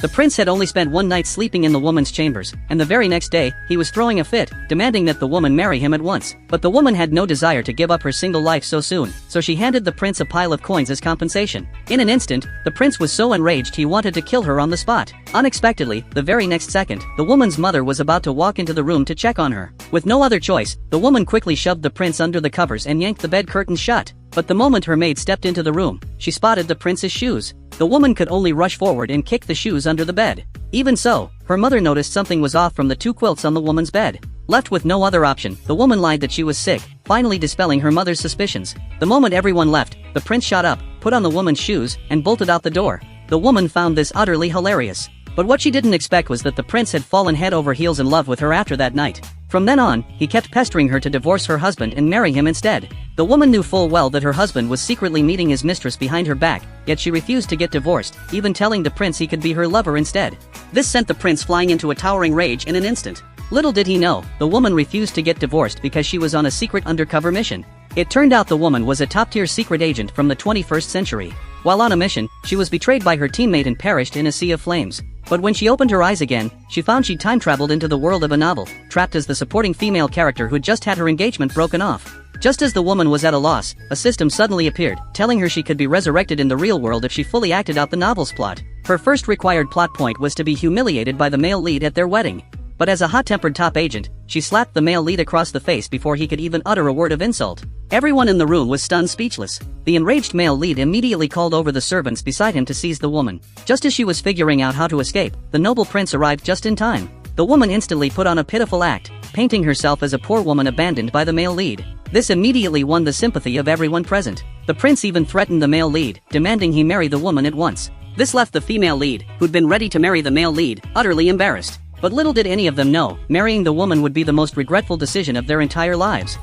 The prince had only spent one night sleeping in the woman's chambers, and the very next day, he was throwing a fit, demanding that the woman marry him at once. But the woman had no desire to give up her single life so soon, so she handed the prince a pile of coins as compensation. In an instant, the prince was so enraged he wanted to kill her on the spot. Unexpectedly, the very next second, the woman's mother was about to walk into the room to check on her. With no other choice, the woman quickly shoved the prince under the covers and yanked the bed curtains shut. But the moment her maid stepped into the room, she spotted the prince's shoes. The woman could only rush forward and kick the shoes under the bed. Even so, her mother noticed something was off from the two quilts on the woman's bed. Left with no other option, the woman lied that she was sick, finally dispelling her mother's suspicions. The moment everyone left, the prince shot up, put on the woman's shoes, and bolted out the door. The woman found this utterly hilarious. But what she didn't expect was that the prince had fallen head over heels in love with her after that night. From then on, he kept pestering her to divorce her husband and marry him instead. The woman knew full well that her husband was secretly meeting his mistress behind her back, yet she refused to get divorced, even telling the prince he could be her lover instead. This sent the prince flying into a towering rage in an instant. Little did he know, the woman refused to get divorced because she was on a secret undercover mission. It turned out the woman was a top-tier secret agent from the 21st century. While on a mission, she was betrayed by her teammate and perished in a sea of flames. But when she opened her eyes again, she found she'd time-traveled into the world of a novel, trapped as the supporting female character who'd just had her engagement broken off. Just as the woman was at a loss, a system suddenly appeared, telling her she could be resurrected in the real world if she fully acted out the novel's plot. Her first required plot point was to be humiliated by the male lead at their wedding. But as a hot-tempered top agent, she slapped the male lead across the face before he could even utter a word of insult. Everyone in the room was stunned speechless. The enraged male lead immediately called over the servants beside him to seize the woman. Just as she was figuring out how to escape, the noble prince arrived just in time. The woman instantly put on a pitiful act, painting herself as a poor woman abandoned by the male lead. This immediately won the sympathy of everyone present. The prince even threatened the male lead, demanding he marry the woman at once. This left the female lead, who'd been ready to marry the male lead, utterly embarrassed. But little did any of them know, marrying the woman would be the most regretful decision of their entire lives.